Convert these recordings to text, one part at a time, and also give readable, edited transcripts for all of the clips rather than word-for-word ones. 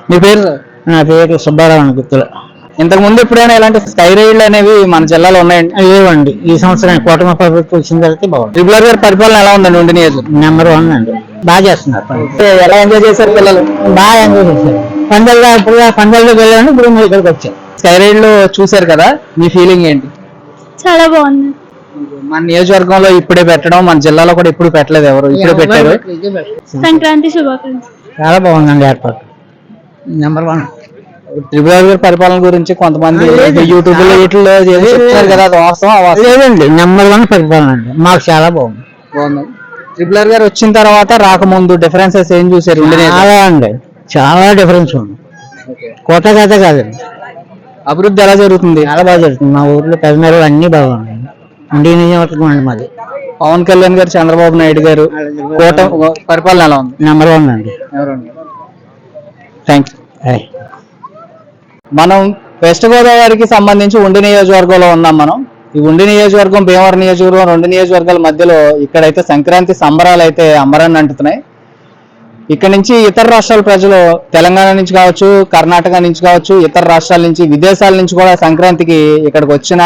మీ పేరు? నా పేరు సుబ్బారావు అని గుర్తులు. ఇంతకు ముందు ఎప్పుడైనా ఇలాంటి స్కై రైడ్లు అనేవి మన జిల్లాలో ఉన్నాయండి? లేవండి. ఈ సంవత్సరం కూటమి ప్రభుత్వం వచ్చిన తర్వాత బాగుంది. ట్రిపుల్ ఆర్ గారి పరిపాలన ఎలా ఉందండి ఉండి నియోజకవర్గం? నెంబర్ 1 అండి. బాగా చేస్తున్నారు. ఎలా ఎంజాయ్ చేశారు పిల్లలు? బాగా ఎంజాయ్ చేశారు. పందాల్లోకి వెళ్ళాను, ఇప్పుడు మీరు ఇక్కడికి వచ్చారు. స్కై రైడ్ లో చూసారు కదా, మీ ఫీలింగ్ ఏంటి? చాలా బాగుంది. మన నియోజకవర్గంలో ఇప్పుడే పెట్టడం, మన జిల్లాలో కూడా ఎప్పుడు పెట్టలేదు, ఎవరు ఇప్పుడే పెట్టారు. సంక్రాంతి శుభాకాంక్షలు. చాలా బాగుందండి ఏర్పాటు. నెంబర్ 1. ట్రిపుల్ ఆర్ గారి పరిపాలన గురించి కొంతమంది యూట్యూబ్ లో వీటిలో చెప్తారు కదా, అది వాస్తవం? లేదండి, నెంబర్ 1 పరిపాలన అండి. మాకు చాలా బాగుంది. ట్రిపుల్ ఆర్ గారు వచ్చిన తర్వాత రాకముందు డిఫరెన్సెస్ ఏం చూసారు? చాలా అండి, చాలా డిఫరెన్స్ ఉంది. కొత్త కథ కాదండి. అభివృద్ధి ఎలా జరుగుతుంది? చాలా బాగా జరుగుతుంది. మా ఊర్లో పెద్దమేరు అన్ని బాగున్నాయి. ఉండి నియోజకవర్గం అండి మాది. పవన్ కళ్యాణ్ గారు, చంద్రబాబు నాయుడు గారు కూటమి పరిపాలన ఎలా ఉంది? నెంబర్ 1 అండి. Thank you. మనం వెస్ట్ గోదావరికి సంబంధించి ఉండి నియోజకవర్గంలో ఉన్నాం. మనం ఈ ఉండి నియోజకవర్గం, భీమవరం నియోజకవర్గం, 2 నియోజకవర్గాల మధ్యలో ఇక్కడైతే సంక్రాంతి సంబరాలు అయితే అంబరాన్ని అంటున్నాయి. ఇక్కడ నుంచి ఇతర రాష్ట్రాల ప్రజలు, తెలంగాణ నుంచి కావచ్చు, కర్ణాటక నుంచి కావచ్చు, ఇతర రాష్ట్రాల నుంచి, విదేశాల నుంచి కూడా సంక్రాంతికి ఇక్కడికి వచ్చిన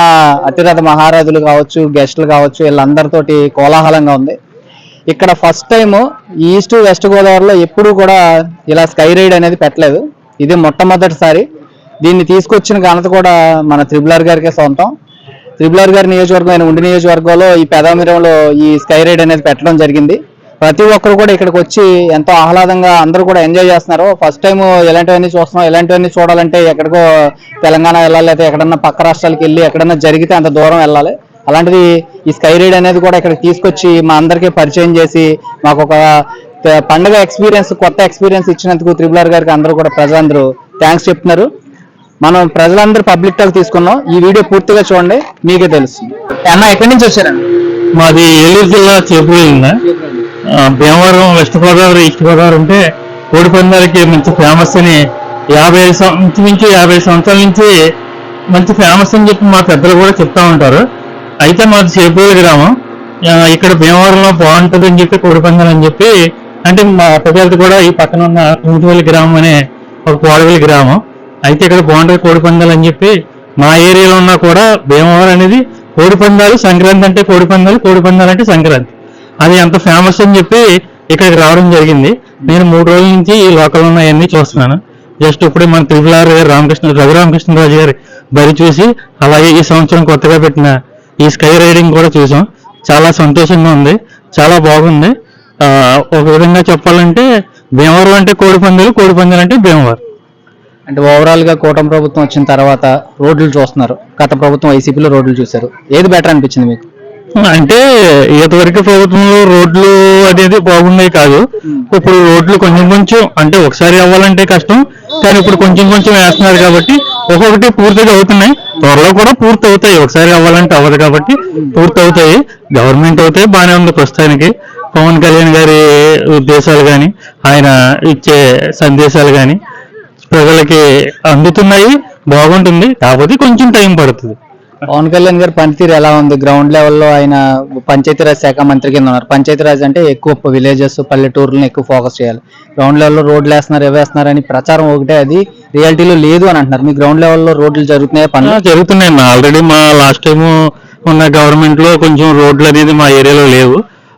అతిరథ మహారాజులు కావచ్చు, గెస్టులు కావచ్చు, వీళ్ళందరితోటి కోలాహలంగా ఉంది. ఇక్కడ ఫస్ట్ టైం ఈస్ట్ వెస్ట్ గోదావరిలో ఎప్పుడూ కూడా ఇలా స్కై రైడ్ అనేది పెట్టలేదు. ఇది మొట్టమొదటిసారి. దీన్ని తీసుకొచ్చిన ఘనత కూడా మన ట్రిపుల్ ఆర్ గారికే సొంతం. ట్రిపుల్ ఆర్ గారి నియోజకవర్గం అయిన ఉండి నియోజకవర్గంలో ఈ పెదామిరంలో ఈ స్కై రైడ్ అనేది పెట్టడం జరిగింది. ప్రతి ఒక్కరు కూడా ఇక్కడికి వచ్చి ఎంతో ఆహ్లాదంగా అందరూ కూడా ఎంజాయ్ చేస్తున్నారు. ఫస్ట్ టైం ఇలాంటివన్నీ చూస్తున్నాం. ఇలాంటివన్నీ చూడాలంటే ఎక్కడికో తెలంగాణ వెళ్ళాలి, లేదా ఎక్కడన్నా పక్క రాష్ట్రాలకు వెళ్ళి ఎక్కడన్నా జరిగితే అంత దూరం వెళ్ళాలి. అలాంటిది ఈ స్కై రైడ్ అనేది కూడా ఇక్కడికి తీసుకొచ్చి మా అందరికీ పరిచయం చేసి మాకు ఒక పండుగ ఎక్స్పీరియన్స్, కొత్త ఎక్స్పీరియన్స్ ఇచ్చినందుకు ట్రిపుల్ ఆర్ గారికి అందరూ కూడా ప్రజలందరూ థ్యాంక్స్ చెప్తున్నారు. మనం ప్రజలందరూ పబ్లిక్ టాక్ తీసుకున్నాం. ఈ వీడియో పూర్తిగా చూడండి, మీకే తెలుస్తుంది. అన్న ఎక్కడి నుంచి వచ్చారండి? మాది ఏలూరు జిల్లా చేపూరు. భీమవరం వెస్ట్ గోదావరి, ఈస్ట్ గోదావరి అంటే కోడి పందాలకి మంచి ఫేమస్ అని 50 సంవత్సరాల నుంచి మంచి ఫేమస్ అని చెప్పి మా పెద్దలు కూడా చెప్తా ఉంటారు. అయితే మాది చేపూరు గ్రామం. ఇక్కడ భీమవరంలో బాగుంటుంది అని చెప్పి కోడి పందాలు అని చెప్పి, అంటే మా పెద్దలది కూడా ఈ పక్కన ఉన్న కుంటువల్లి గ్రామం అనే ఒక కోడవల్లి గ్రామం. అయితే ఇక్కడ బాగుంటుంది కోడి పందాలు అని చెప్పి మా ఏరియాలో ఉన్నా కూడా భీమవరం అనేది కోడి పందాలు, సంక్రాంతి అంటే కోడి పందాలు, కోడి పందాలు అంటే సంక్రాంతి, అది ఎంత ఫేమస్ అని చెప్పి ఇక్కడికి రావడం జరిగింది. నేను 3 రోజుల నుంచి ఈ లోకల్ ఉన్నాయన్నీ చూస్తున్నాను. జస్ట్ ఇప్పుడే మన ట్రిపుల్ ఆర్ గారు రఘురామకృష్ణరాజు గారి బరి చూసి, అలాగే ఈ సంవత్సరం కొత్తగా పెట్టిన ఈ స్కై రైడింగ్ కూడా చూసాం. చాలా సంతోషంగా ఉంది, చాలా బాగుంది. ఒక విధంగా చెప్పాలంటే భీమవరం అంటే కోడి పందాలు, కోడి పందాలు అంటే భీమవరం. అంటే ఓవరాల్ గా కూటమి ప్రభుత్వం వచ్చిన తర్వాత రోడ్లు చూస్తున్నారు, గత ప్రభుత్వం వైసీపీలో రోడ్లు చూశారు, ఏది బెటర్ అనిపించింది మీకు? అంటే ఇంతవరకు ప్రభుత్వంలో రోడ్లు అనేది బాగున్నాయి కాదు. ఇప్పుడు రోడ్లు కొంచెం అంటే ఒకసారి అవ్వాలంటే కష్టం, కానీ ఇప్పుడు కొంచెం వేస్తున్నారు కాబట్టి ఒక్కొక్కటి పూర్తిగా అవుతున్నాయి. త్వరలో కూడా పూర్తి అవుతాయి. ఒకసారి అవ్వాలంటే అవ్వదు కాబట్టి పూర్తి అవుతాయి. గవర్నమెంట్ అవుతాయి, బాగానే ఉంది ప్రస్తుతానికి. పవన్ కళ్యాణ్ గారి ఉద్దేశాలు కానీ, ఆయన ఇచ్చే సందేశాలు కానీ ప్రజలకి అందుతున్నాయి, బాగుంటుంది. కాకపోతే కొంచెం టైం పడుతుంది. పవన్ కళ్యాణ్ గారి పనితీరు ఎలా ఉంది? గ్రౌండ్ లెవెల్లో ఆయన పంచాయతీరాజ్ శాఖ మంత్రి కింద ఉన్నారు. పంచాయతీరాజ్ అంటే ఎక్కువ విలేజెస్, పల్లెటూరులను ఎక్కువ ఫోకస్ చేయాలి. గ్రౌండ్ లెవెల్లో రోడ్లు వేస్తున్నారు అని ప్రచారం ఒకటే, అది రియాలిటీలో లేదు అని అంటున్నారు. మీ గ్రౌండ్ లెవెల్లో రోడ్లు జరుగుతున్నాయి? పనులు జరుగుతున్నాయి. ఆల్రెడీ మా లాస్ట్ టైం ఉన్న గవర్నమెంట్ లో కొంచెం రోడ్లు అనేది మా ఏరియాలో లేవు.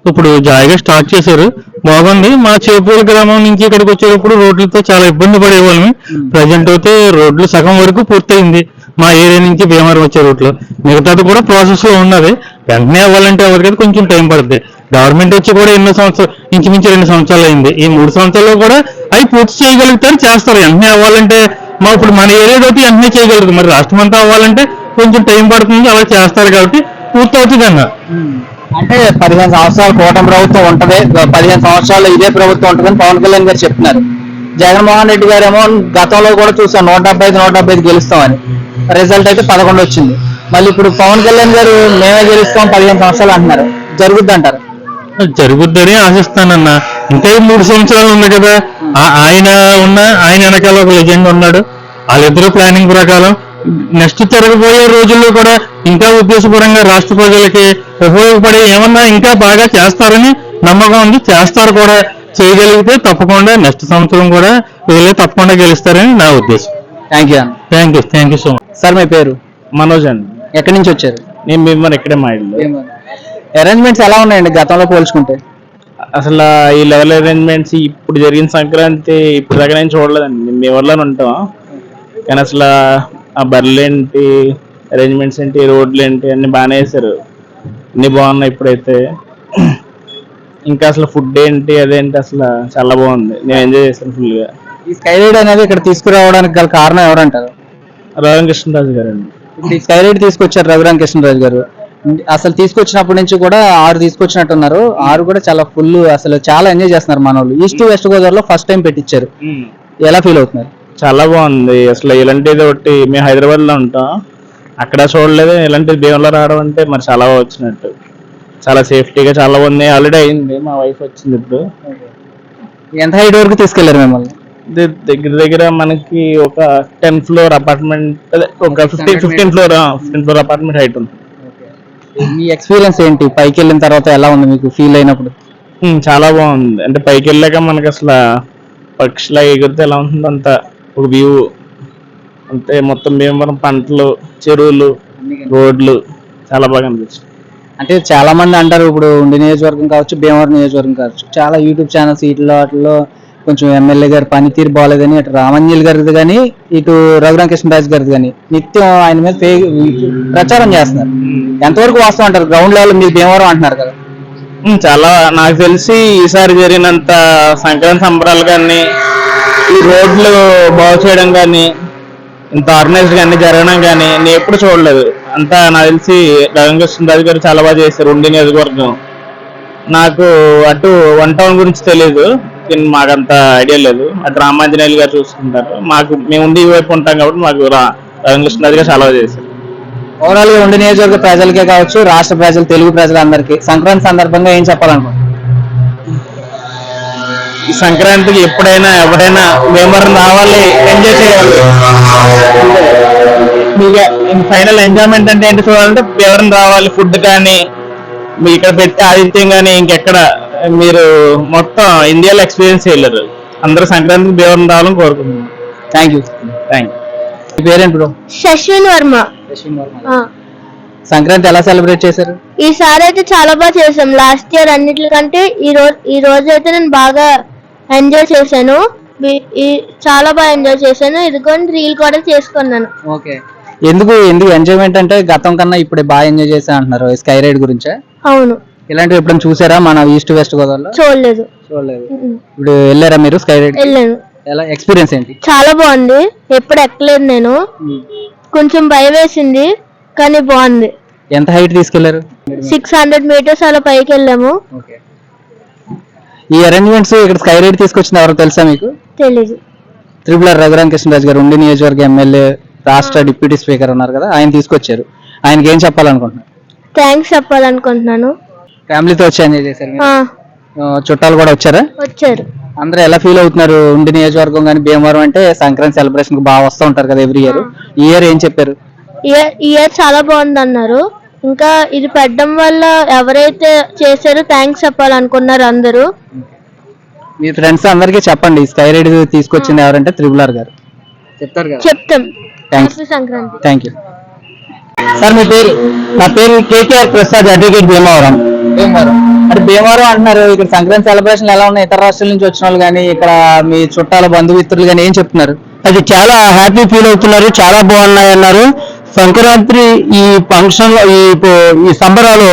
ఇప్పుడు జాయిగా స్టార్ట్ చేశారు, బాగుంది. మా చేపూరు గ్రామం నుంచి ఇక్కడికి వచ్చేటప్పుడు రోడ్లతో చాలా ఇబ్బంది పడేవాళ్ళమి. ప్రజెంట్ అయితే రోడ్లు సగం వరకు పూర్తయింది మా ఏరియా నుంచి భీమవరం వచ్చే రూట్లో. మిగతాది కూడా ప్రాసెస్ లో ఉన్నది. వెంటనే అవ్వాలంటే ఎవరికైతే కొంచెం టైం పడుతుంది. గవర్నమెంట్ వచ్చి కూడా ఎన్నో సంవత్సరాలు, ఇంచుమించు 2 సంవత్సరాలు అయింది. ఈ 3 సంవత్సరాల్లో కూడా అవి పూర్తి చేయగలుగుతారు, చేస్తారు. వెంటనే అవ్వాలంటే ఇప్పుడు మన ఏరియా అయితే వెంటనే చేయగలుగుతుంది. మరి రాష్ట్రం అంతా అవ్వాలంటే కొంచెం టైం పడుతుంది, అలా చేస్తారు కాబట్టి పూర్తి అవుతుంది అన్న. అంటే 15 సంవత్సరాలు కూటమి ప్రభుత్వం ఉంటది, 15 సంవత్సరాలు ఇదే ప్రభుత్వం ఉంటుందని పవన్ కళ్యాణ్ గారు చెప్తున్నారు. జగన్మోహన్ రెడ్డి గారు ఏమో గతంలో కూడా చూసాం 175 గెలుస్తామని, రిజల్ట్ అయితే 11 వచ్చింది. మళ్ళీ ఇప్పుడు పవన్ కళ్యాణ్ గారు మేమే గెలుస్తాం 15 సంవత్సరాలు అంటున్నారు. జరుగుద్ది అంటారు? జరుగుద్దని ఆశిస్తానన్న. ఇంకా 3 సంవత్సరాలు ఉంది కదా, ఆయన వెనకాల ఒక లెజెండ్ ఉన్నాడు. వాళ్ళిద్దరూ ప్లానింగ్ ప్రకారం నెక్స్ట్ జరగబోయే రోజుల్లో కూడా ఇంకా ఉద్దేశపరంగా రాష్ట్ర ప్రజలకి ఉపయోగపడే ఏమన్నా ఇంకా బాగా చేస్తారని నమ్మకం ఉంది. చేస్తారు కూడా. చేయగలిగితే తప్పకుండా నెక్స్ట్ సంవత్సరం కూడా వీళ్ళే తప్పకుండా గెలుస్తారని నా ఉద్దేశం. థ్యాంక్ యూ అన్న. Thank you so much. Sir మీ పేరు? మనోజ్ అండి. ఎక్కడి నుంచి వచ్చారు? నేను మేము ఇక్కడే మా ఇల్లు. అరేంజ్మెంట్స్ ఎలా ఉన్నాయండి గతంలో పోల్చుకుంటే? అసలు ఈ లెవెల్ అరేంజ్మెంట్స్ ఇప్పుడు జరిగిన సంక్రాంతి ఇప్పుడు దగ్గర నేను చూడలేదండి. మేము ఎవరిలోనే ఉంటాం కానీ అసలు ఆ బర్రెలు ఏంటి, అరేంజ్మెంట్స్ ఏంటి, రోడ్లు ఏంటి అన్ని బాగానే వేశారు. అన్ని బాగున్నాయి ఇప్పుడైతే. ఇంకా అసలు ఫుడ్ ఏంటి అదేంటి అసలు చాలా బాగుంది. నేను ఎంజాయ్ చేశాను ఫుల్గా. ఈ స్కై రైడ్ అనేది ఇక్కడ తీసుకురావడానికి గల కారణం ఎవరంటారు? రాధాకృష్ణరాజు గారు అండి. ఇప్పుడు ఈ స్కై రైడ్ తీసుకొచ్చారు రఘురామకృష్ణరాజు గారు. అసలు తీసుకొచ్చినప్పటి నుంచి కూడా 6 తీసుకొచ్చినట్టున్నారు. 6 కూడా చాలా ఫుల్, అసలు చాలా ఎంజాయ్ చేస్తున్నారు మన వాళ్ళు. ఈస్ట్ వెస్ట్ గోదావరిలో ఫస్ట్ టైం పెట్టించారు. ఎలా ఫీల్ అవుతున్నారు? చాలా బాగుంది. అసలు ఇలాంటిది ఒకటి మేము హైదరాబాద్ లో ఉంటాం, అక్కడ చూడలేదు. ఇలాంటిది భీమలో రావడం అంటే మరి చాలా వచ్చినట్టు. చాలా సేఫ్టీగా చాలా బాగుంది. ఆల్రెడీ అయింది, మా వైఫ్ వచ్చింది ఇప్పుడు. ఎంత హైట్ వరకు తీసుకెళ్లారు మిమ్మల్ని? దగ్గర దగ్గర మనకి ఒక 10th ఫ్లోర్ అపార్ట్మెంట్, ఒక 15th ఫ్లోర్ అపార్ట్మెంట్ హైట్ ఉంది. మీ ఎక్స్పీరియన్స్ ఏంటి? పైకి వెళ్ళిన తర్వాత ఎలా ఉంది మీకు ఫీల్ అయినప్పుడు? చాలా బాగుంది. అంటే పైకి వెళ్ళాక మనకి అసలు పక్షుల ఎగిరితే ఎలా ఉంటుందో అంత ఒక వ్యూ. అంతే మొత్తం భీమవరం పంటలు, చెరువులు, రోడ్లు చాలా బాగా అనిపించింది. అంటే చాలా మంది అంటారు ఇప్పుడు ఉండి నియోజకవర్గం కావచ్చు, భీమవరం నియోజకవర్గం కావచ్చు, చాలా యూట్యూబ్ ఛానల్స్ వాటిలో కొంచెం ఎమ్మెల్యే గారి పనితీరు బాగాలేదని, అటు రామంజలి గారిది కానీ ఇటు రఘురామకృష్ణరాజు గారిది కానీ నిత్యం ఆయన మీద ప్రచారం చేస్తున్నారు. ఎంతవరకు వాస్తవం అంటారు? గ్రౌండ్ లెవెల్ మీరు భీమవరం అంటున్నారు కదా. చాలా నాకు తెలిసి ఈసారి జరిగినంత సంక్రాంతి సంబరాలు కానీ, ఈ రోడ్లు బాగు చేయడం కానీ, ఇంత ఆర్గనైజ్డ్ కానీ జరగడం కానీ నేను ఎప్పుడు చూడలేదు. అంతా నాకు తెలిసి రఘురామకృష్ణరాజు గారు చాలా బాగా చేశారు. ఉండి నియోజకవర్గం నాకు అటు 1 టౌన్ గురించి తెలియదు, మాకంత ఐడియా లేదు. అటు రామాంజనేయులు గారు చూసుకుంటారు. మేము ఉండి వైపు ఉంటాం కాబట్టి మాకు రఘురామకృష్ణరాజు గారు చాలా బాగా చేశారు. ఓవరాల్ గా ఉండి నియోజకవర్గ ప్రజలకే కావచ్చు, రాష్ట్ర ప్రజలు, తెలుగు ప్రజలందరికీ సంక్రాంతి సందర్భంగా ఏం చెప్పాలనుకుంటున్నారు? ఈ సంక్రాంతికి ఎప్పుడైనా ఎవరైనా భీమవరం రావాలి, ఎంజాయ్ చేయాలి. మీకు ఫైనల్ ఎంజాయ్మెంట్ అంటే ఏంటి చూడాలంటే భీమవరం రావాలి. ఫుడ్ కానీ మీ ఇక్కడ పెట్టే ఆతిథ్యం కానీ ఇంకెక్కడ మీరు మొత్తం ఇండియాలో ఎక్స్పీరియన్స్ చేయలేరు. అందరూ సంక్రాంతికి భీమవరం రావాలని కోరుకుంటున్నాను. Thank you. మీ పేరేంటి బ్రో? శశ్విన్ వర్మ. సంక్రాంతి ఎలా సెలబ్రేట్ చేశారు? ఈసారి అయితే చాలా బాగా చేసాం. లాస్ట్ ఇయర్ అన్నిటికంటే ఈ రోజు అయితే నేను బాగా ఎంజాయ్ చేశాను. చాలా బాగా ఎంజాయ్ చేశాను. ఇదిగోండి రీల్ కూడా చేసుకున్నాను. ఓకే. ఎందుకు ఎంజాయ్మెంట్ అంటే గతం కన్నా ఇప్పుడే బాగా ఎంజాయ్ చేశా అంటున్నారు స్కై రైడ్ గురించా? అవును. ఇలాంటివి ఎప్పుడైనా చూసారా మన ఈస్ట్ వెస్ట్ గోదావరిలో? చూడలేదు. ఇప్పుడు వెళ్ళారా మీరు స్కై రైడ్? వెళ్ళాను. ఎలా ఎక్స్పీరియన్స్ ఏంటి? చాలా బాగుంది. ఎప్పుడు ఎక్కలేదు నేను. కొంచెం భయం వేసింది కానీ బాగుంది. ఎంత హైట్ తీసుకెళ్లారు? 600 meters అలా పైకి వెళ్ళాము. ఈ అరేంజ్మెంట్స్ ఇక్కడ స్కై రైడ్ తీసుకొచ్చింది ఎవరో తెలుసా మీకు? తెలీదు. త్రిపుల రఘురామకృష్ణరాజు గారు ఉండి నియోజకవర్గ ఎమ్మెల్యే, రాష్ట్ర డిప్యూటీ స్పీకర్ ఉన్నారు కదా, ఆయన తీసుకొచ్చారు. ఆయనకి ఏం చెప్పాలనుకుంటున్నారు? థ్యాంక్స్ చెప్పాలనుకుంటున్నాను. ఫ్యామిలీతో వచ్చి ఎంజాయ్ చేశారు? చుట్టాలు కూడా వచ్చారా? వచ్చారు. అందరూ ఎలా ఫీల్ అవుతున్నారు? ఉండి నియోజకవర్గం కానీ భీమవరం అంటే సంక్రాంతి సెలబ్రేషన్ కి బాగా వస్తూ ఉంటారు కదా ఎవ్రీ ఇయర్. ఈ ఇయర్ ఏం చెప్పారు? ఇయర్ చాలా బాగుంది అన్నారు. ఇంకా ఇది పెట్టడం వల్ల ఎవరైతే చేశారో థ్యాంక్స్ చెప్పాలనుకున్నారు అందరూ. మీ ఫ్రెండ్స్ అందరికీ చెప్పండి స్కై రైడ్ తీసుకొచ్చింది ఎవరంటే త్రిపులర్ గారు. చెప్తారు కదా? చెప్తాం. Thanks. Sankranti. Thank you. Sir మీ పేరు? నా పేరు కేకేఆర్ ప్రసాద్, అడ్వకేట్, భీమవరం. అంటే భీమవరం అంటున్నారు, ఇక్కడ సంక్రాంతి సెలబ్రేషన్ ఎలా ఉన్నాయి? ఇతర రాష్ట్రాల నుంచి వచ్చిన వాళ్ళు కానీ, ఇక్కడ మీ చుట్టాల బంధుమిత్రులు కానీ ఏం చెప్తున్నారు? అది చాలా హ్యాపీ ఫీల్ అవుతున్నారు, చాలా బాగున్నాయి అన్నారు. సంక్రాంతి ఈ ఫంక్షన్ ఈ సంబరాలు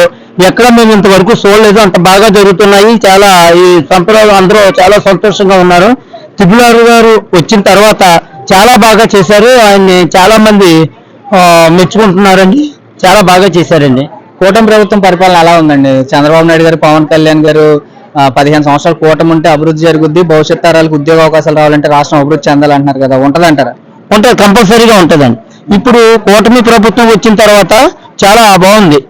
ఎక్కడ మేము ఇంతవరకు చూడలేదు, అంత బాగా జరుగుతున్నాయి. చాలా ఈ సంబరాలు అందరూ చాలా సంతోషంగా ఉన్నారు. త్రిపులారు గారు వచ్చిన తర్వాత చాలా బాగా చేశారు. ఆయన్ని చాలా మంది మెచ్చుకుంటున్నారండి. చాలా బాగా చేశారండి. కూటమి ప్రభుత్వం పరిపాలన ఎలా ఉందండి? చంద్రబాబు నాయుడు గారు, పవన్ కళ్యాణ్ గారు 15 సంవత్సరాలు కూటమి ఉంటే అభివృద్ధి జరుగుద్ది, భవిష్యత్ తరాలకు ఉద్యోగ అవకాశాలు రావాలంటే రాష్ట్రం అభివృద్ధి చెందాలంటున్నారు కదా, ఉంటదంటారా? ఉంటుంది, కంపల్సరీగా ఉంటుందండి. ఇప్పుడు కూటమి ప్రభుత్వం వచ్చిన తర్వాత చాలా బాగుంది,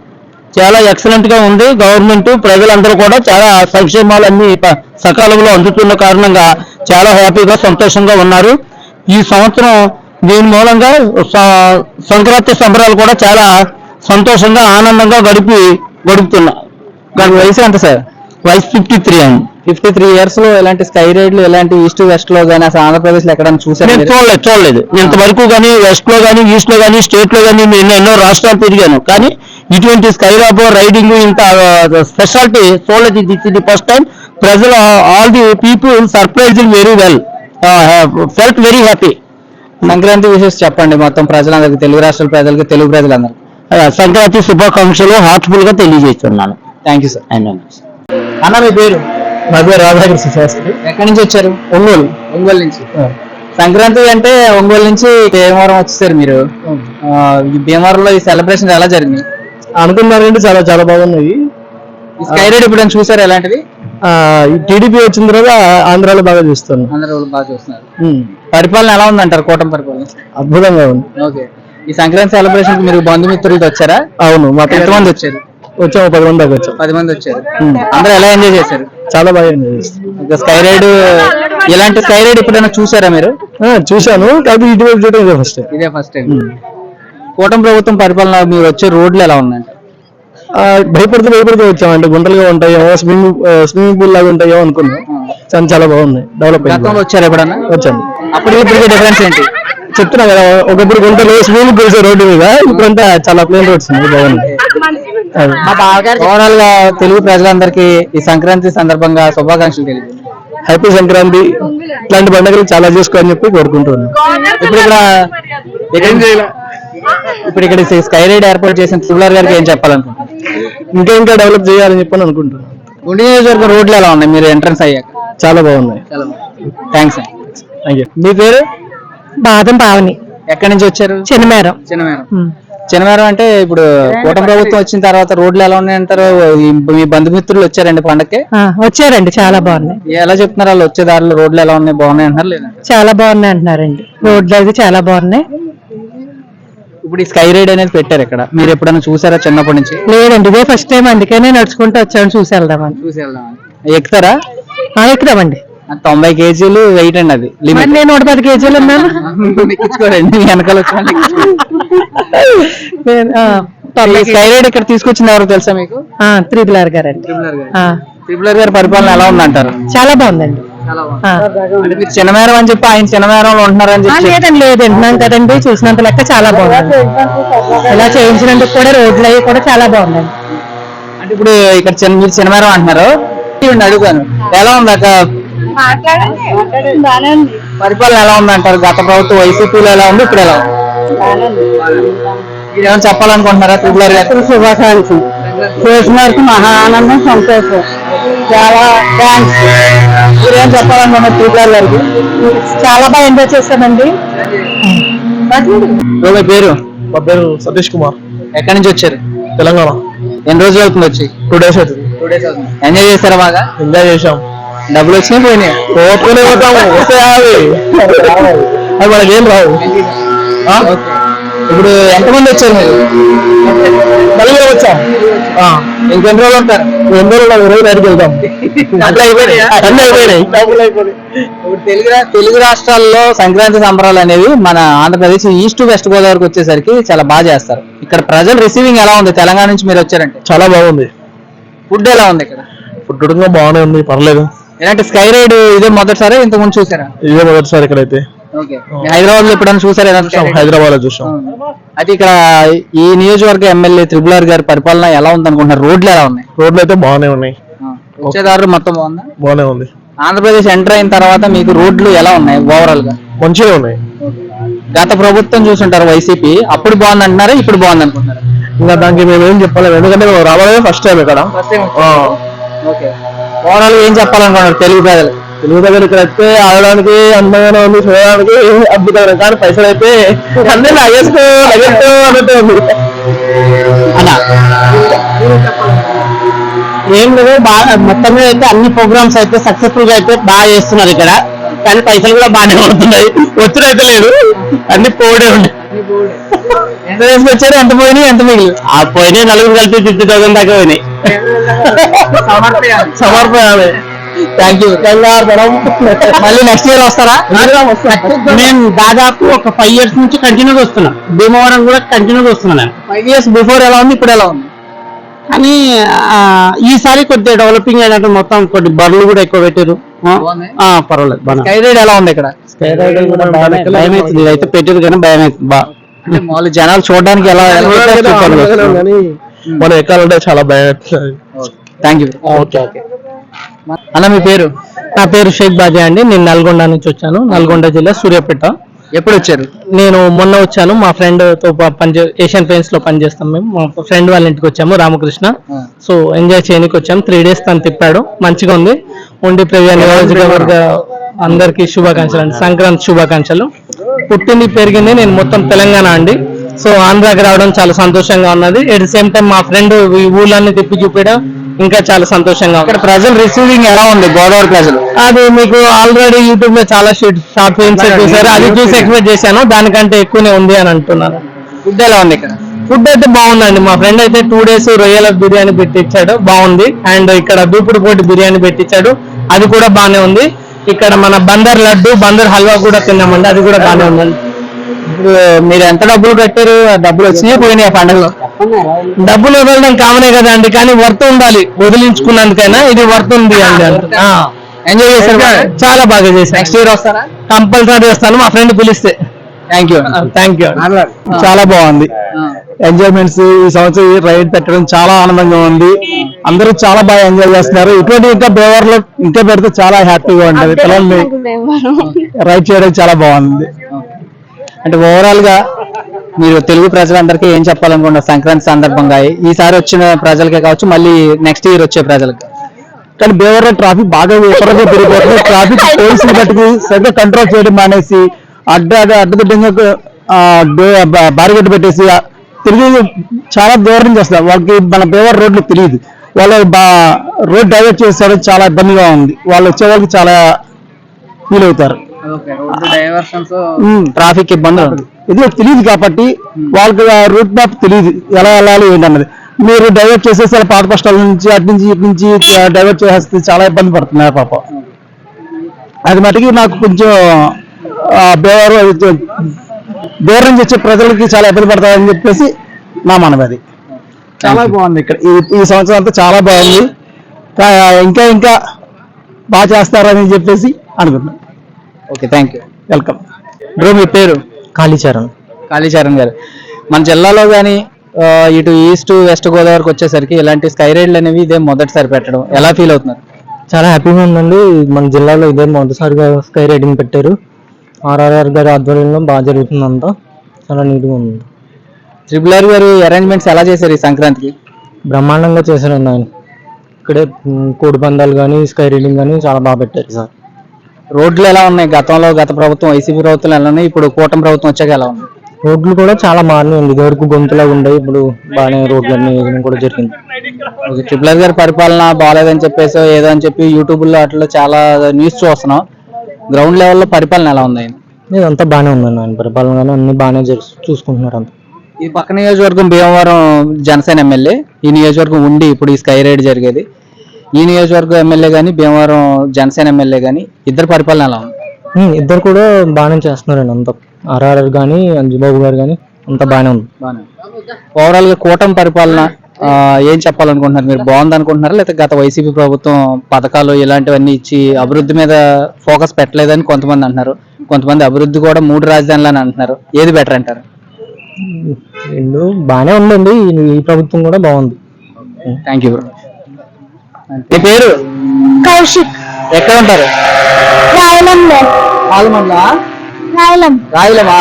చాలా ఎక్సలెంట్ గా ఉంది. గవర్నమెంట్, ప్రజలందరూ కూడా చాలా సంక్షేమాలన్నీ సకాలంలో అందుతున్న కారణంగా చాలా హ్యాపీగా సంతోషంగా ఉన్నారు. ఈ సంవత్సరం దీని మూలంగా సంక్రాంతి సంబరాలు కూడా చాలా సంతోషంగా ఆనందంగా గడుపుతున్నా. వయసు ఎంత సార్? వయసు 53 అండి. 53 years లో ఎలాంటి స్కై రైడ్లు ఎలాంటి ఈస్ట్ వెస్ట్ లో కానీ అసలు ఆంధ్రప్రదేశ్ లో ఎక్కడైనా చూసారు నేను చూడలేదు నేను ఇంతవరకు కానీ వెస్ట్ లో కానీ ఈస్ట్ లో కానీ స్టేట్ లో కానీ నేను ఎన్నో రాష్ట్రాలు తిరిగాను, కానీ ఇటువంటి స్కై రాబో రైడింగ్ ఇంత స్పెషాలిటీ చూడలేదు. ఇది ఫస్ట్ టైం. ప్రజలు all the people surprising very well, felt very happy. Sankranti విషయం చెప్పండి మొత్తం ప్రజలందరికీ, తెలుగు రాష్ట్రాల ప్రజలకి, తెలుగు ప్రజలందరికీ సంక్రాంతి శుభాకాంక్షలు హార్ట్ఫుల్ గా తెలియజేస్తున్నాను. Thank you sir. అన్న మీ పేరు? నా పేరు రాధాకృష్ణ శాస్త్రి. ఎక్కడి నుంచి వచ్చారు? ఒంగోలు. ఒంగోలు నుంచి. సంక్రాంతి అంటే ఒంగోలు నుంచి భీమవరం వచ్చేసారు మీరు. ఈ భీమవరంలో ఈ సెలబ్రేషన్ ఎలా జరిగింది అనుకున్నారంటే చాలా చాలా బాగున్నాయి. స్కై రైడ్ ఇప్పుడు చూసారు ఎలాంటిది? టీడీపీ వచ్చిన తర్వాత ఆంధ్రాలో బాగా చూస్తున్నాను. ఆంధ్రాలో బాగా చూస్తున్నారు. పరిపాలన ఎలా ఉందంటారు? కూటమి పరిపాలన అద్భుతంగా ఉంది. ఓకే. ఈ సంక్రాంతి సెలబ్రేషన్ మీరు బంధుమిత్రులతో వచ్చారా? అవును. మా ఎంతమంది వచ్చారు? వచ్చాము 10 మంది దాకా వచ్చాం. 10 మంది వచ్చారు. అందరూ ఎలా ఎంజాయ్ చేశారు? చాలా బాగా ఎంజాయ్ చేస్తాం. స్కై రైడ్, ఇలాంటి స్కై రైడ్ ఎప్పుడైనా చూసారా మీరు? చూశాను, కానీ ఇటువంటి చూడటం ఇదే ఫస్ట్ టైం. కూటమి ప్రభుత్వం పరిపాలన మీరు వచ్చే రోడ్లు ఎలా ఉందండి? భయపడుతూ వచ్చామంటే గుంటలుగా ఉంటాయేమో, స్విమ్మింగ్ పూల్ లాగా ఉంటాయేమో అనుకున్నాం. చాలా బాగున్నాయి. డెవలప్ గతంలో వచ్చారు ఎప్పుడన్నా? వచ్చాను. అప్పటికి ఇప్పటికి డిఫరెన్స్ ఏంటి? చెప్తున్నా కదా, ఒకప్పుడు గుంటలు స్విమ్మింగ్ పూల్స్ రోడ్డు మీద, ఇప్పుడంతా చాలా ప్లేన్ రోడ్స్ బాగున్నాయి. ఓవరాల్ గా తెలుగు ప్రజలందరికీ ఈ సంక్రాంతి సందర్భంగా శుభాకాంక్షలు తెలియదు. హ్యాపీ సంక్రాంతి. ఇట్లాంటి పండుగలు చాలా చేసుకోవాలని చెప్పి కోరుకుంటున్నాను. ఇప్పుడు ఇక్కడ స్కై రైడ్ ఏర్పాటు చేసిన త్రిపులర్ గారికి ఏం చెప్పాలనుకుంటున్నారు? ఇంకా డెవలప్ చేయాలని చెప్పని అనుకుంటున్నాను. గుండి నియోజకవర్గం రోడ్లు ఎలా ఉన్నాయి మీరు ఎంట్రన్స్ అయ్యాక? చాలా బాగున్నాయి. థ్యాంక్స్ అండి. మీ పేరు? బాదం పావని. ఎక్కడి నుంచి వచ్చారు? చిన్నమేరం. చిన్నమేరం అంటే ఇప్పుడు కూటమి ప్రభుత్వం వచ్చిన తర్వాత రోడ్లు ఎలా ఉన్నాయంటారు? మీ బంధుమిత్రులు వచ్చారండి పండగకి? వచ్చారండి, చాలా బాగున్నాయి. ఎలా చెప్తున్నారు వాళ్ళు వచ్చే దారిలో రోడ్లు ఎలా ఉన్నాయి, బాగున్నాయి అంటున్నారు లేదా? చాలా బాగున్నాయి అంటున్నారండి. రోడ్లు అది చాలా బాగున్నాయి. ఇప్పుడు ఈ స్కై రైడ్ అనేది పెట్టారు ఇక్కడ, మీరు ఎప్పుడైనా చూసారా చిన్నప్పటి నుంచి? లేదండి, ఇదే ఫస్ట్ టైం, అందుకనే నడుచుకుంటూ వచ్చాను, చూసి వెళ్దామని. ఎక్కుతారా? ఎక్కుదామండి. 90 kg వెయిట్ అండి, అది లిమిట్. నేను 110 kg ఉన్నాను. ఎక్కించుకోరండి, వెనకాల స్కై రైడ్ ఇక్కడ తీసుకొచ్చింది ఎవరు తెలుసా మీకు? త్రిపులర్ గారు అండి. త్రిపులర్ గారి పరిపాలన ఎలా ఉందంటారు? చాలా బాగుందండి. మీరు చిన్నమేరం అని చెప్పి ఆయన చిన్నమేరంలో ఉంటున్నారని చెప్పి? లేదండి, వింటున్నాం కదండి, చూసినంత లెక్క చాలా బాగుంది. ఇలా చేయించినందుకు కూడా రోడ్లు అవి కూడా చాలా బాగుందండి. అంటే ఇప్పుడు ఇక్కడ మీరు చిన్నమేరం అంటున్నారు, అడుగుతాను ఎలా ఉంది అక్క పరిపాలన ఎలా ఉందంటారు? గత ప్రభుత్వం వైసీపీలో ఎలా ఉంది, ఇప్పుడు ఎలా ఉంది? మీరేమైనా చెప్పాలనుకుంటున్నారా త్రిపులర్ గారు? శుభాకాంక్షలు. చేసినందుకు మహా ఆనందం, సంతోషం. చాలా థ్యాంక్స్. మీరేం చెప్పాలనుకున్నారు త్రిపులర్ గారికి? చాలా బాగా ఎంజాయ్ చేస్తామండి. మీ పేరు? మా పేరు సతీష్ కుమార్. ఎక్కడి నుంచి వచ్చారు? తెలంగాణ. ఎన్ని రోజులు అవుతుంది వచ్చి? 2 days అవుతుంది. ఎంజాయ్ చేస్తారా? బాగా ఎంజాయ్ చేసాం. డబ్బులు వచ్చినాయి పోయినాయి? ఓపెనే పోతాము, వస్తే అది మనకి ఏం రావు. ఇప్పుడు ఎంతమంది వచ్చారు మీరు? నలుగురు వచ్చాం. ఇంకెన్ని రోజులు ఉంటారు? 2 రోజులు 20 అడిగి వెళ్తాం. అట్లా అయిపోయినాయి. తెలుగు రాష్ట్రాల్లో సంక్రాంతి సంబరాలు అనేవి మన ఆంధ్రప్రదేశ్ ఈస్ట్ వెస్ట్ గోదావరికి వచ్చేసరికి చాలా బాగా చేస్తారు. ఇక్కడ ప్రజలు రిసీవింగ్ ఎలా ఉంది? తెలంగాణ నుంచి మీరు వచ్చారంటే చాలా బాగుంది. ఫుడ్ ఎలా ఉంది? ఇక్కడ ఫుడ్ బాగానే ఉంది, పర్లేదు. ఇలాంటి స్కై రైడ్ ఇదే మొదటిసారి, ఇంతకుముందు చూసారా? ఇదే మొదటిసారి ఇక్కడైతే. హైదరాబాద్ లో ఎప్పుడైనా చూసారా? హైదరాబాద్ లో చూసాం. అయితే ఇక్కడ ఈ నియోజకవర్గ ఎమ్మెల్యే త్రిపులర్ గారి పరిపాలన ఎలా ఉంది అనుకుంటున్నారు? రోడ్లు ఎలా ఉన్నాయి? రోడ్లు అయితే బాగానే ఉన్నాయి. వచ్చేదారులు మొత్తం బాగుందా? బాగానే ఉంది. ఆంధ్రప్రదేశ్ ఎంటర్ అయిన తర్వాత మీకు రోడ్లు ఎలా ఉన్నాయి ఓవరాల్ గా? మంచిగా ఉన్నాయి. గత ప్రభుత్వం చూసుంటారు వైసీపీ, అప్పుడు బాగుంది అంటున్నారా, ఇప్పుడు బాగుంది అనుకుంటున్నారు? ఇంకా దానికి మేము ఏం చెప్పలేము, ఎందుకంటే మేము రావడమే ఫస్ట్ టైం ఇక్కడ. ఓవరాల్ ఏం చెప్పాలనుకున్నారు తెలుగు ప్రజలు? తెలుగు దగ్గర ఇక్కడ అయితే ఆడడానికి అందంగానే ఉంది, చూడడానికి అద్భుతమైన, కానీ పైసలు అయితే అన్నీ లగేస్తూ అన్నట్టు ఉంది. అలా ఏం లేదు, బాగా మొత్తం మీద అయితే అన్ని ప్రోగ్రామ్స్ అయితే సక్సెస్ఫుల్ గా అయితే బాగా చేస్తున్నారు ఇక్కడ, కానీ పైసలు కూడా బాగానే పడుతున్నాయి. వచ్చుడైతే లేదు, అన్ని పోడే ఉన్నాయి. ఎంత తీసుకొచ్చారు? ఎంత పోయినాయి, ఎంత మిగిలి? ఆ పోయినాయి నలుగురు కలిపి 50,000 దాకా పోయినాయి. సమర్పయాలి. Thank you. మళ్ళీ నెక్స్ట్ ఇయర్ వస్తారా? నేను దాదాపు ఒక 5 years నుంచి కంటిన్యూగా వస్తున్నా. భీమవరం కూడా కంటిన్యూగా వస్తున్నా. 5 years బిఫోర్ ఎలా ఉంది, ఇప్పుడు ఎలా ఉంది? కానీ ఈసారి కొద్దిగా డెవలపింగ్ అయినట్టు మొత్తం కొద్ది బర్రెలు కూడా ఎక్కువ పెట్టారు. పర్వాలేదు బాగా. స్కై రైడ్ ఎలా ఉంది ఇక్కడ? భయం అవుతుంది, ఇదైతే పెట్టారు కానీ భయం అవుతుంది బాగా. అంటే మామూలు జనాలు చూడడానికి ఎలా మనం ఎక్కాలంటే చాలా భయం. Thank you. ఓకే. అన్న మీ పేరు? నా పేరు షేక్ బాజా అండి. నేను నల్గొండ నుంచి వచ్చాను, నల్గొండ జిల్లా సూర్యాపేట. ఎప్పుడు వచ్చారు? నేను మొన్న వచ్చాను, మా ఫ్రెండ్ తో ఏషియన్ పెయింట్స్ లో పనిచేస్తాం మేము. మా ఫ్రెండ్ వాళ్ళ ఇంటికి వచ్చాము, రామకృష్ణ. సో ఎంజాయ్ చేయడానికి వచ్చాము. 3 days తను తిప్పాడు, మంచిగా ఉంది. ఉండి ప్రజా నియోజకవర్గ అందరికి శుభాకాంక్షలు అండి, సంక్రాంతి శుభాకాంక్షలు. పుట్టింది పెరిగింది నేను మొత్తం తెలంగాణ అండి. సో ఆంధ్రాకి రావడం చాలా సంతోషంగా ఉన్నది. ఎట్ ది సేమ్ టైం మా ఫ్రెండ్ ఈ ఊళ్ళన్నీ తిప్పి చూపించడం ఇంకా చాలా సంతోషంగా ఉంది. ఇక్కడ ప్రజలు రిసీవింగ్ ఎలా ఉంది గోదావరి ప్రజలు? అది మీకు ఆల్రెడీ యూట్యూబ్ లో చాలా షార్ట్ ఫిల్మ్స్ చూసారు, అది చూసి ఎక్స్పెక్ట్ చేశాను, దానికంటే ఎక్కువనే ఉంది అని అంటున్నాను. ఫుడ్ ఎలా ఉంది ఇక్కడ? ఫుడ్ అయితే బాగుందండి. మా ఫ్రెండ్ అయితే 2 days రొయ్యల బిర్యానీ పెట్టించాడు, బాగుంది. అండ్ ఇక్కడ దూపుడు పోటీ బిర్యానీ పెట్టించాడు, అది కూడా బాగానే ఉంది. ఇక్కడ మన బందర్ లడ్డు, బందర్ హల్వా కూడా తిన్నామండి, అది కూడా బాగానే ఉందండి. ఇప్పుడు మీరు ఎంత డబ్బులు కట్టారు? డబ్బులు వచ్చినాయి పోయినాయి పండుగలో? డబ్బులు వదలడం కామనే కదా అండి, కానీ వర్త్ ఉండాలి. వదిలించుకున్నందుకైనా ఇది వర్త్ ఉంది అండి. ఎంజాయ్ చేశారు? చాలా బాగా చేశాను. నెక్స్ట్ ఇయర్ వస్తారా? కంపల్సరీ వస్తాను, మా ఫ్రెండ్ పిలిస్తే. Thank you. చాలా బాగుంది ఎంజాయ్మెంట్స్. ఈ సంవత్సరం రైడ్ పెట్టడం చాలా ఆనందంగా ఉంది. అందరూ చాలా బాగా ఎంజాయ్ చేస్తున్నారు. ఇటువంటి ఇంకా బేవర్లో ఇంకా పెడితే చాలా హ్యాపీగా ఉంటుంది. పిల్లల్ని రైడ్ చేయడం చాలా బాగుంది. అంటే ఓవరాల్ గా మీరు తెలుగు ప్రజలందరికీ ఏం చెప్పాలనుకుంటున్నారు సంక్రాంతి సందర్భంగా? ఈసారి వచ్చిన ప్రజలకే కావచ్చు, మళ్ళీ నెక్స్ట్ ఇయర్ వచ్చే ప్రజలకి. కానీ బేవర్లో ట్రాఫిక్ బాగా విపరీతంగా పెరిగిపోతుంది. ట్రాఫిక్ పోలీసులు బట్టి సరిగ్గా కంట్రోల్ చేయడం మానేసి అడ్డదిడ్డంగా బారిగడ్డ పెట్టేసి తిరిగి చాలా దూరం నుంచి వస్తారు. వాళ్ళకి మన బేవర్ రోడ్లు తెలియదు, వాళ్ళు రోడ్ డైవర్ట్ చేస్తారు, చాలా ఇబ్బందిగా ఉంది. వాళ్ళు వచ్చే వాళ్ళకి చాలా ఫీల్ అవుతారు. ట్రాఫిక్ ఇబ్బంది ఇది తెలియదు కాబట్టి వాళ్ళకి రూట్ మ్యాప్ తెలియదు, ఎలా వెళ్ళాలి ఏంటన్నది. మీరు డైవర్ట్ చేసేసి అలా పాత కష్టాల నుంచి అటు నుంచి ఇటు నుంచి డైవర్ట్ చేసేస్తే చాలా ఇబ్బంది పడుతున్నారు పాప. అది మటుకి నాకు కొంచెం దూరం నుంచి వచ్చే ప్రజలకి చాలా ఇబ్బంది పడతారని చెప్పేసి నా మనవి. చాలా బాగుంది ఇక్కడ ఈ సంవత్సరం అంతా, చాలా బాగుంది. ఇంకా ఇంకా బాగా చేస్తారని చెప్పేసి అనుకుంటున్నాను. Okay, thank you. Welcome. Bro మీ పేరు? కాళీచరణ్. కాళీచరణ్ గారు, మన జిల్లాలో కానీ ఇటు ఈస్ట్ వెస్ట్ గోదావరికి వచ్చేసరికి ఇలాంటి స్కై రైడ్లు అనేవి ఇదే మొదటిసారి పెట్టడం, ఎలా ఫీల్ అవుతున్నారు? చాలా హ్యాపీగా ఉందండి. మన జిల్లాలో ఇదే మొదటిసారిగా స్కై రైడింగ్ పెట్టారు. ఆర్ఆర్ఆర్ గారి ఆధ్వర్యంలో బాగా జరుగుతుంది, అంతా చాలా నీట్గా ఉంది. RRR గారు అరేంజ్మెంట్స్ ఎలా చేశారు ఈ సంక్రాంతికి? బ్రహ్మాండంగా చేశారండి ఆయన. ఇక్కడే కోడి పందాలు కానీ స్కై రైడింగ్ కానీ చాలా బాగా పెట్టారు సార్. రోడ్లు ఎలా ఉన్నాయి? గత ప్రభుత్వం వైసీపీ ప్రభుత్వం ఎలా ఉన్నాయి, ఇప్పుడు కూటమి ప్రభుత్వం వచ్చాక ఎలా ఉంది? రోడ్లు కూడా చాలా మారినాయండి. ఇదివరకు గొంతులాగా ఉండేవి, ఇప్పుడు బాగానే రోడ్లన్నీ వేయడం కూడా జరిగింది. RRR గారి పరిపాలన బాగాలేదని చెప్పేసి ఏదో అని చెప్పి యూట్యూబ్ లో అట్లా చాలా న్యూస్ చూస్తున్నాం. గ్రౌండ్ లెవెల్లో పరిపాలన ఎలా ఉంది? ఇదంతా బాగానే ఉందండి, ఆయన పరిపాలన కానీ అన్ని బాగానే చూసుకుంటున్నారు అంతా. ఈ పక్క నియోజకవర్గం భీమవరం జనసేన ఎమ్మెల్యే, ఈ నియోజకవర్గం ఉండి ఇప్పుడు ఈ స్కై రైడ్ జరిగేది. ఈ నియోజకవర్గం ఎమ్మెల్యే కానీ భీమవరం జనసేన ఎమ్మెల్యే కానీ ఇద్దరు పరిపాలన ఎలా ఉంది? ఇద్దరు కూడా బాగానే చేస్తున్నారండి అంతా. RRR కానీ అంజుబాబు గారు కానీ అంతా బాగానే ఉంది. ఓవరాల్ గా కూటమి పరిపాలన ఏం చెప్పాలనుకుంటున్నారు మీరు? బాగుంది అనుకుంటున్నారా, లేకపోతే గత వైసీపీ ప్రభుత్వం పథకాలు ఇలాంటివన్నీ ఇచ్చి అభివృద్ధి మీద ఫోకస్ పెట్టలేదని కొంతమంది అంటున్నారు, కొంతమంది అభివృద్ధి కూడా 3 రాజధానులని అంటున్నారు, ఏది బెటర్ అంటారు? రెండు బాగానే ఉందండి, ఈ ప్రభుత్వం కూడా బాగుంది. Thank you bro. మీ పేరు? కౌశిక్. ఎక్కడ ఉంటారు? రాయలమా?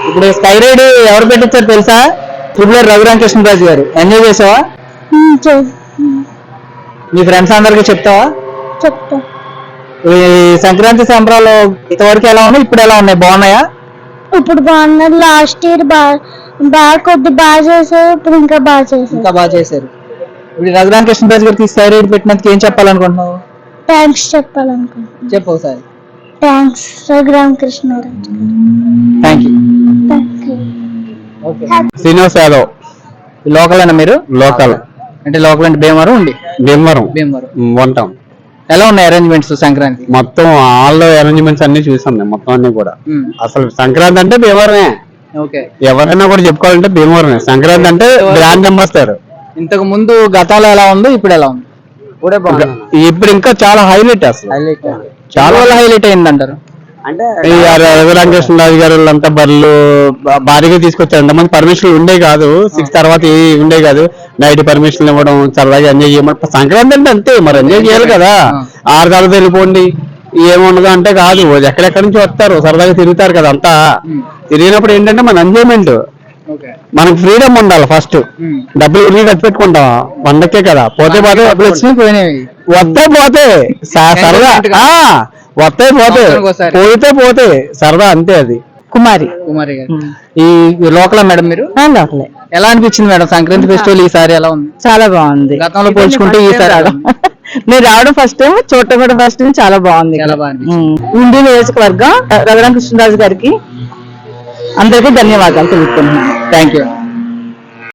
ఇప్పుడు స్కై రైడ్ ఎవరు పెట్టించారు తెలుసా? RRR రఘురామకృష్ణరాజు గారు. ఎంజాయ్ చేసావా? మీ ఫ్రెండ్స్ అందరికి చెప్తావా? చెప్తా. ఈ సంక్రాంతి సంబరాలు ఇంతవరకు ఎలా ఉన్నాయి, ఇప్పుడు ఎలా ఉన్నాయి? బాగున్నాయా? ఇప్పుడు బాగున్నారు. లాస్ట్ ఇయర్ బాగా చేశారు, ఇప్పుడు ఇంకా బాగా చేశారు. ఇప్పుడు రఘురామకృష్ణరాజు గారికి స్కై రైడ్ పెట్టినందుకు ఏం చెప్పాలనుకుంటున్నావు? థ్యాంక్స్ చెప్పాలనుకుంటున్నాను. చెప్పు ఒకసారి. Thanks Raghuramakrishnaraju. Thank you. Srinivas Yadav. Local అయినా మీరు? లోకల్ అంటే లోకల్ అంటే భీమవరం ఉండి? Bhimavaram one town. ఎలా ఉన్నాయి అరేంజ్మెంట్స్ సంక్రాంతి? మొత్తం ఆల్ అరేంజ్మెంట్స్ అన్ని చూసాం మొత్తం అన్ని కూడా. అసలు సంక్రాంతి అంటే భీమవరమే, ఓకే. ఎవరైనా కూడా చెప్పుకోవాలంటే భీమవరమే. సంక్రాంతి అంటే బ్రాండ్ అంబాసిడర్. ఇంతకు ముందు గతంలో ఎలా ఉందో ఇప్పుడు ఎలా ఉంది? ఇప్పుడు ఇంకా చాలా హైలైట్ అసలు చాలా హైలైట్ అయిందంటారు. అంటే ఈ రఘురామకృష్ణరాజు గారు వాళ్ళంతా బర్రెలు భారీగా తీసుకొచ్చారు. అంతమంది పర్మిషన్లు ఉండే కాదు, 6 తర్వాత ఉండే కాదు. నైట్ పర్మిషన్లు ఇవ్వడం, సరదాగా ఎంజాయ్ చేయడం. సంక్రాంతి అంటే అంతే, మరి ఎంజాయ్ చేయాలి కదా. 6 తర్వాత వెళ్ళిపోండి ఏముండదు అంటే కాదు, ఎక్కడెక్కడి నుంచి వస్తారు, సరదాగా తిరుగుతారు కదా. అంతా తిరిగినప్పుడు ఏంటంటే మన ఎంజాయ్మెంట్, మనకు ఫ్రీడమ్ ఉండాలి. ఫస్ట్ డబ్బులు ఉరికి ఖర్చు పెట్టుకుంటాం, వందకే కదా. పోతే పోతే వస్తే పోతే సరదా, వస్తే పోతే పోతే పోతే సరదా, అంతే. అది కుమారి గారు ఈ లోకల్ మేడం మీరు? ఎలా అనిపించింది మేడం సంక్రాంతి ఫెస్టివల్ ఈసారి ఎలా ఉంది? చాలా బాగుంది, గతంలో పోల్చుకుంటే ఈసారి మీరు రావడం ఫస్ట్ టైం, చూడటం కూడా ఫస్ట్ టైం. చాలా బాగుంది. ఉండి నియోజకవర్గం రఘురామకృష్ణరాజు గారికి అందరికీ ధన్యవాదాలు తెలుపుతున్నాను. Thank you.